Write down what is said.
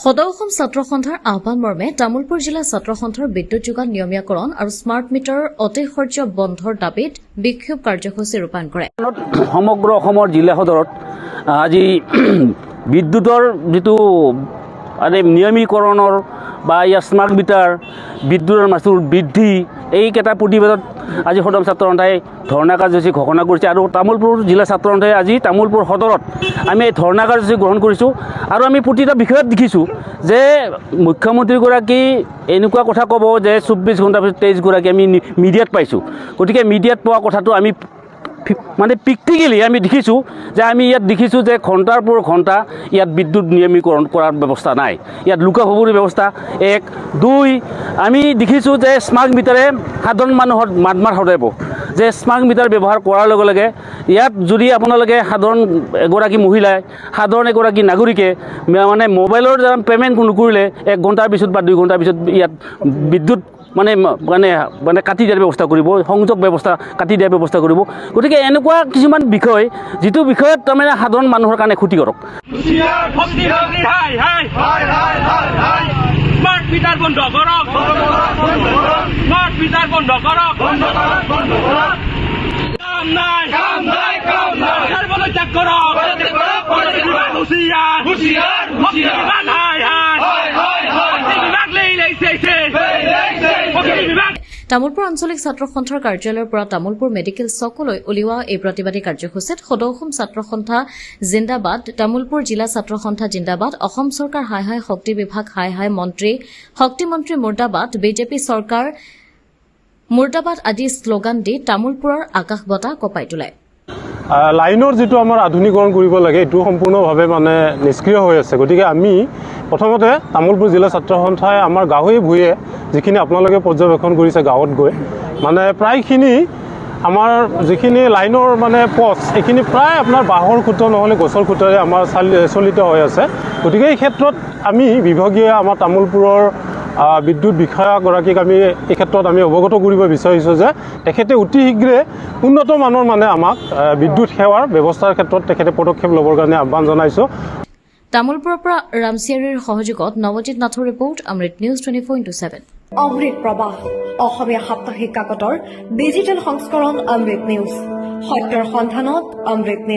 সদৌ অসম ছাত্ৰ সন্থাৰ আহ্বান মৰ্মে তামুলপুৰ জিলা ছাত্ৰ সন্থাৰ বিদ্যুৎ যোগান নিয়মীয়াকৰণ আৰু স্মাৰ্ট মিটাৰ অতিশৰ্য বন্ধৰ দাবীত বিক্ষোভ কাৰ্যসূচী ৰূপায়ণ কৰে। সমগ্ৰ অসমৰ জিলা সদৰত আজি বিদ্যুতৰ যিটো নিয়মীকৰণৰ বা ইয়াৰ স্মাৰ্ট মিটাৰ বিদ্যুতৰ মাচুল বৃদ্ধি এইকেইটা প্ৰতিবাদত আজি সদৌ ছাত্ৰ সন্থাই ধৰ্ণা কাৰ্যসূচী ঘোষণা কৰিছে আৰু তামুলপুৰ জিলা ছাত্ৰ সন্থাই আজি তামুলপুৰ সদৰত আমি এই ধৰ্ণা কাৰ্যসূচী গ্ৰহণ কৰিছোঁ আৰু আমি প্ৰতিটা বিষয়ত দেখিছোঁ যে মুখ্যমন্ত্ৰীগৰাকী এনেকুৱা কথা ক'ব যে 24 ঘণ্টাৰ পিছত 23গৰাকী আমি মিডিয়াত পাইছোঁ। গতিকে মিডিয়াত পোৱা কথাটো আমি প্ৰেক্টিকেলি আমি দেখিছোঁ যে আমি ইয়াত দেখিছোঁ যে ঘণ্টাৰ পৰ ঘণ্টা ইয়াত বিদ্যুৎ নিয়মীকৰণ কৰাৰ ব্যৱস্থা নাই, ইয়াত লুকা-ভাবুৰি ব্যৱস্থা 1 2 আমি দেখিছোঁ যে স্মাৰ্ট মিটাৰে সাধাৰণ মানুহৰ মাত হতাব যে স্মাৰ্ট মিটাৰ ব্যৱহাৰ কৰাৰ লগে লগে ইয়াত যদি আপোনালোকে সাধাৰণ এগৰাকী মহিলাই সাধাৰণ এগৰাকী নাগৰিকে মোবাইলৰ দ্বাৰা পে'মেণ্ট নকৰিলে 1 ঘণ্টাৰ পিছত বা 2 ঘণ্টাৰ পিছত ইয়াত বিদ্যুৎ কাটি দিয়াৰ ব্যৱস্থা কৰিব, সংযোগ ব্যৱস্থা কাটি দিয়াৰ ব্যৱস্থা কৰিব। গতিকে এনেকুৱা কিছুমান বিষয় যিটো বিষয়ত তাৰমানে সাধাৰণ মানুহৰ কাৰণে ক্ষতিকাৰক। স্মার্ট মিটার বন্ধ করক, স্মার্ট মিটার বন্ধ করক, কাম নাই কাম নাই কাম নাই সর্বদা চেক করক, হুশিয়ার হুশিয়ার হুশিয়ার হাই হাই হাই হাই হাই বিভাগ লেইছে বিভাগ। তামুলপুৰ আঞ্চলিক ছাত্ৰ সন্থাৰ কাৰ্যালয়ৰ পৰা তামুলপুৰ মেডিকেল চকলৈ উলিওৱা এই প্ৰতিবাদী কাৰ্যসূচীত সদৌ অসম ছাত্ৰ সন্থা জিন্দাবাদ, তামুলপুৰ জিলা ছাত্ৰ সন্থা জিন্দাবাদ, অসম চৰকাৰ হাই হাই শক্তি বিভাগ হাই হাই মন্ত্ৰী শক্তি মন্ত্ৰী মুৰ্দাবাদ, বিজেপি চৰকাৰ মুৰ্দাবাদ আদি শ্লোগান দি তামুলপুৰৰ আকাশ বঁটা কঁপাই তোলে। লাইনৰ যিটো আমাৰ আধুনিকৰণ কৰিব লাগে এইটো সম্পূৰ্ণভাৱে নিষ্ক্ৰিয় হৈ আছে। গতিকে আমি প্ৰথমতে তামুলপুৰ জিলা ছাত্ৰ সন্থাই আমাৰ গাঁৱে ভূঞে যিখিনি আপোনালোকে পৰ্যবেক্ষণ কৰিছে গাঁৱত গৈ প্ৰায়খিনি আমাৰ যিখিনি লাইনৰ পষ্ট এইখিনি প্ৰায় আপোনাৰ বাঁহৰ খুঁটা নহ'লে গছৰ খুঁটাৰে আমাৰ চলিত হৈ আছে। গতিকে এই ক্ষেত্ৰত আমি বিভাগীয় আমাৰ তামুলপুৰৰ বিদ্যুৎ বিষয়াগৰাকীক আমি এই ক্ষেত্ৰত আমি অৱগত কৰিব বিচাৰিছোঁ যে তেখেতে অতি শীঘ্ৰে উন্নত মানৰ আমাক বিদ্যুৎ সেৱাৰ ব্যৱস্থাৰ ক্ষেত্ৰত তেখেতে পদক্ষেপ ল'বৰ কাৰণে আহ্বান জনাইছোঁ। তামুলপুৰৰ পৰা ৰামচিয়াৰীৰ সহযোগত নৱজিৎ নাথৰ ৰিপৰ্ট, অমৃত নিউজ 24/7। অমৃত প্ৰবাহ অসমীয়া সাপ্তাহিক কাকতৰ ডিজিটেল সংস্কৰণ অমৃত নিউজ, সত্যৰ সন্ধানত অমৃত নিউজ।